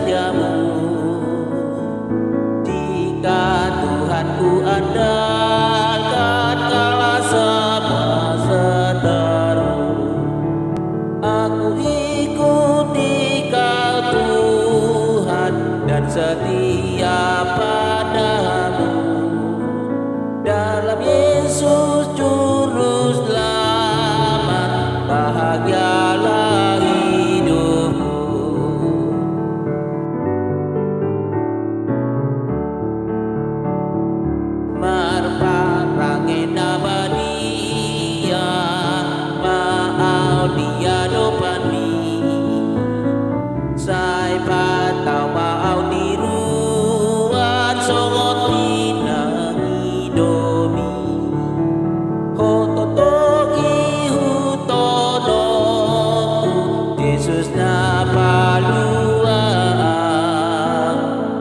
setiamu. Jika Tuhanku andalkan kala semua seteru, aku ikuti Kau Tuhan dan setia padamu. Dalam Yesus Juru Selamat, bahagialah hidupku. Marparangena badia, maau dia dopani, sai patau maau diruan songot pinangi domi, hototoki hutonoku, Yesus na paluang,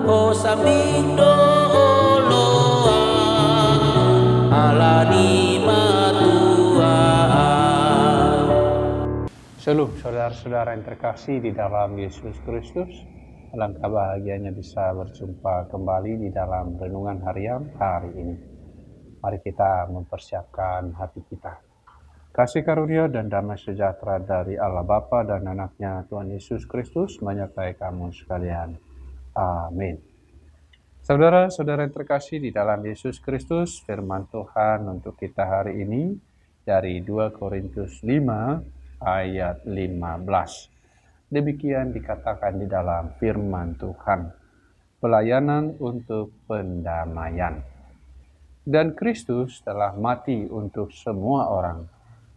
ho samikdo Shalom saudara-saudara yang terkasih di dalam Yesus Kristus. Alangkah bahagianya bisa berjumpa kembali di dalam renungan harian hari ini. Mari kita mempersiapkan hati kita. Kasih karunia dan damai sejahtera dari Allah Bapa dan anaknya Tuhan Yesus Kristus menyertai kamu sekalian. Amin. Saudara-saudara yang terkasih di dalam Yesus Kristus, firman Tuhan untuk kita hari ini dari 2 Korintus 5 ayat 15. Demikian dikatakan di dalam firman Tuhan. Pelayanan untuk pendamaian. Dan Kristus telah mati untuk semua orang,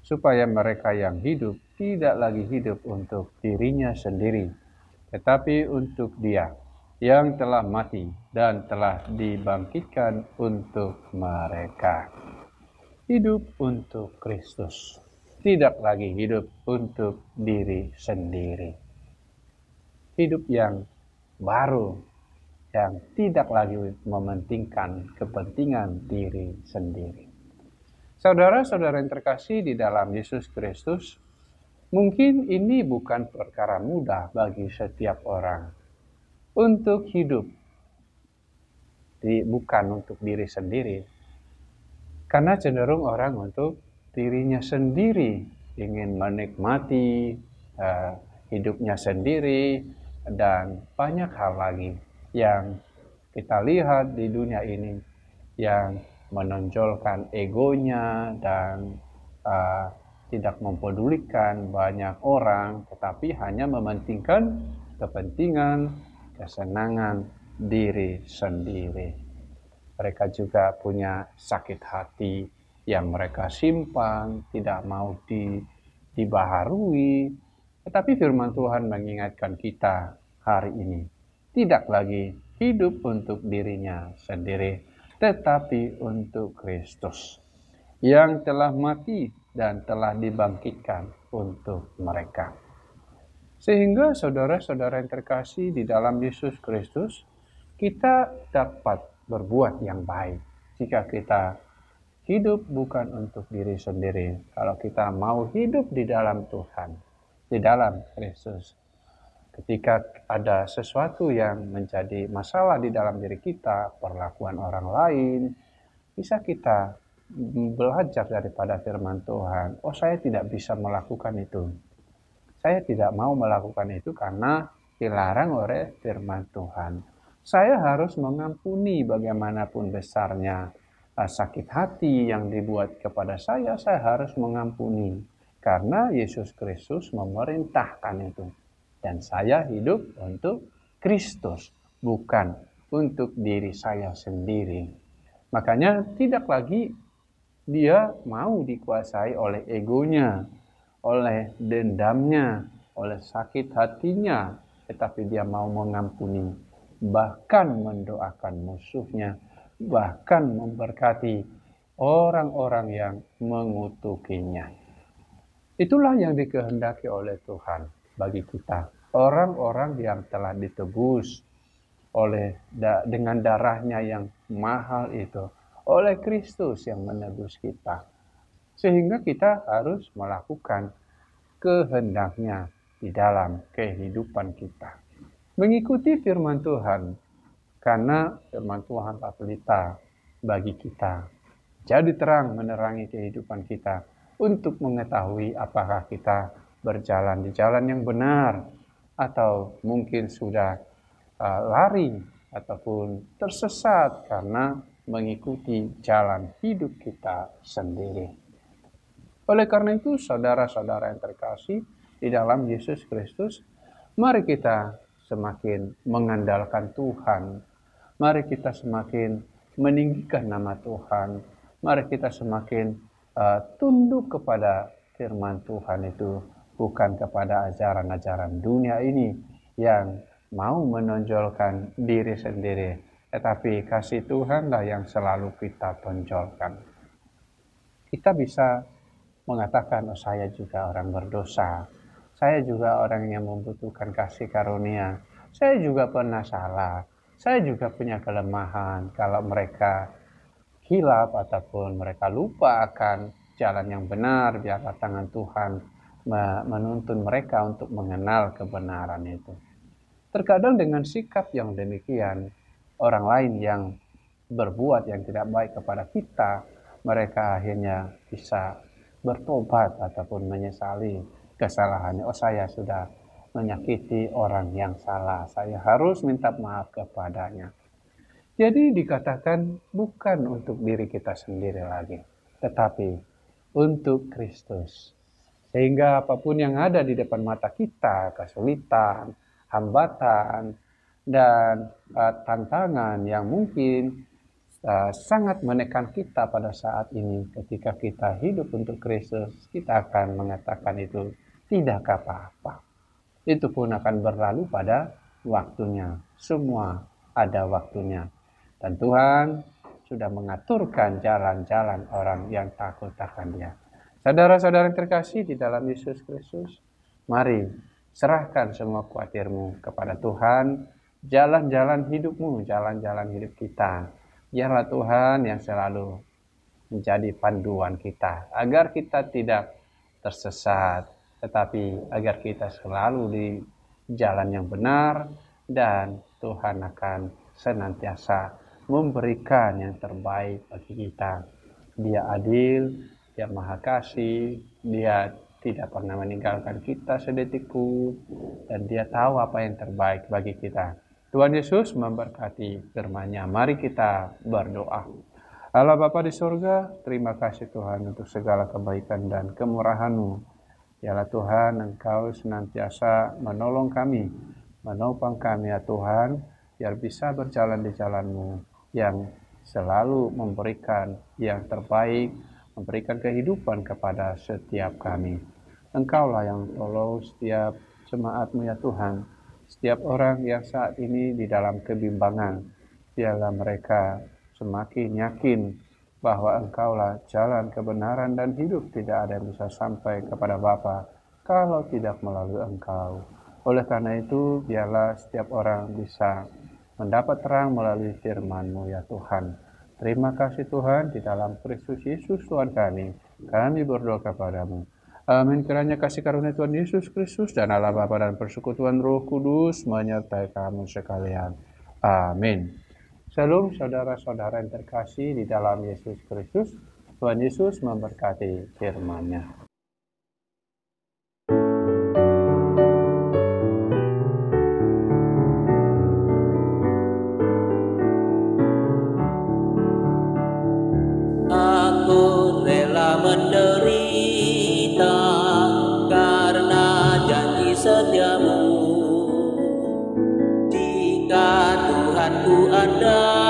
supaya mereka yang hidup tidak lagi hidup untuk dirinya sendiri, tetapi untuk Dia yang telah mati dan telah dibangkitkan untuk mereka. Hidup untuk Kristus, tidak lagi hidup untuk diri sendiri. Hidup yang baru, yang tidak lagi mementingkan kepentingan diri sendiri. Saudara-saudara yang terkasih di dalam Yesus Kristus, mungkin ini bukan perkara mudah bagi setiap orang untuk hidup, bukan untuk diri sendiri, karena cenderung orang untuk dirinya sendiri, ingin menikmati hidupnya sendiri, dan banyak hal lagi yang kita lihat di dunia ini yang menonjolkan egonya dan tidak mempedulikan banyak orang, tetapi hanya mementingkan kepentingan, kesenangan diri sendiri. Mereka juga punya sakit hati yang mereka simpan, tidak mau dibaharui. Tetapi firman Tuhan mengingatkan kita hari ini, tidak lagi hidup untuk dirinya sendiri, tetapi untuk Kristus yang telah mati dan telah dibangkitkan untuk mereka. Sehingga saudara-saudara yang terkasih di dalam Yesus Kristus, kita dapat berbuat yang baik jika kita hidup bukan untuk diri sendiri. Kalau kita mau hidup di dalam Tuhan, di dalam Kristus, ketika ada sesuatu yang menjadi masalah di dalam diri kita, perlakuan orang lain, bisa kita belajar daripada firman Tuhan. Oh, saya tidak bisa melakukan itu. Saya tidak mau melakukan itu karena dilarang oleh firman Tuhan. Saya harus mengampuni bagaimanapun besarnya sakit hati yang dibuat kepada saya harus mengampuni. Karena Yesus Kristus memerintahkan itu. Dan saya hidup untuk Kristus, bukan untuk diri saya sendiri. Makanya tidak lagi dia mau dikuasai oleh egonya, oleh dendamnya, oleh sakit hatinya. Tetapi dia mau mengampuni, bahkan mendoakan musuhnya, bahkan memberkati orang-orang yang mengutukinya. Itulah yang dikehendaki oleh Tuhan bagi kita, orang-orang yang telah ditebus dengan darahnya yang mahal itu, oleh Kristus yang menebus kita. Sehingga kita harus melakukan kehendaknya di dalam kehidupan kita. mengikuti firman Tuhan, karena firman Tuhan tak pelita bagi kita. Jadi terang menerangi kehidupan kita untuk mengetahui apakah kita berjalan di jalan yang benar atau mungkin sudah lari ataupun tersesat karena mengikuti jalan hidup kita sendiri. Oleh karena itu, saudara-saudara yang terkasih di dalam Yesus Kristus, mari kita semakin mengandalkan Tuhan. Mari kita semakin meninggikan nama Tuhan. Mari kita semakin tunduk kepada firman Tuhan itu, bukan kepada ajaran-ajaran dunia ini yang mau menonjolkan diri sendiri, tetapi kasih Tuhanlah yang selalu kita tonjolkan. Kita bisa mengatakan, oh saya juga orang berdosa, saya juga orang yang membutuhkan kasih karunia, saya juga pernah salah, saya juga punya kelemahan. Kalau mereka hilaf ataupun mereka lupa akan jalan yang benar, biarlah tangan Tuhan menuntun mereka untuk mengenal kebenaran itu. Terkadang dengan sikap yang demikian, orang lain yang berbuat yang tidak baik kepada kita, mereka akhirnya bisa bertobat ataupun menyesali kesalahannya. Oh, saya sudah menyakiti orang yang salah, saya harus minta maaf kepadanya. Jadi dikatakan bukan untuk diri kita sendiri lagi, tetapi untuk Kristus. Sehingga apapun yang ada di depan mata kita, kesulitan, hambatan, dan tantangan yang mungkin sangat menekan kita pada saat ini, ketika kita hidup untuk Kristus, kita akan mengatakan itu tidak apa-apa. Itu pun akan berlalu pada waktunya. Semua ada waktunya. Dan Tuhan sudah mengaturkan jalan-jalan orang yang takut akan Dia. Saudara-saudara yang terkasih di dalam Yesus Kristus, mari serahkan semua khawatirmu kepada Tuhan. Jalan-jalan hidupmu, jalan-jalan hidup kita, biarlah Tuhan yang selalu menjadi panduan kita, agar kita tidak tersesat, tetapi agar kita selalu di jalan yang benar, dan Tuhan akan senantiasa memberikan yang terbaik bagi kita. Dia adil, Dia maha kasih, Dia tidak pernah meninggalkan kita sedetik pun, dan Dia tahu apa yang terbaik bagi kita. Tuhan Yesus memberkati firman-Nya. Mari kita berdoa. Allah Bapa di surga, terima kasih Tuhan untuk segala kebaikan dan kemurahan-Mu. Yalah Tuhan, Engkau senantiasa menolong kami, menopang kami ya Tuhan, biar bisa berjalan di jalan-Mu yang selalu memberikan yang terbaik, memberikan kehidupan kepada setiap kami. Engkaulah yang tolong setiap jemaat-Mu ya Tuhan. Setiap orang yang saat ini di dalam kebimbangan, biarlah mereka semakin yakin bahwa Engkaulah jalan kebenaran dan hidup. Tidak ada yang bisa sampai kepada Bapa kalau tidak melalui Engkau. Oleh karena itu, biarlah setiap orang bisa mendapat terang melalui firman-Mu ya Tuhan. Terima kasih Tuhan, di dalam Kristus Yesus Tuhan kami berdoa kepadamu. Amin. Kiranya kasih karunia Tuhan Yesus Kristus dan Allah Bapa dan persekutuan Roh Kudus menyertai kamu sekalian. Amin. Shalom saudara-saudara yang terkasih di dalam Yesus Kristus. Tuhan Yesus memberkati firman-Nya. Aku rela menderita karena janji setiamu. Jika Tuhanku ada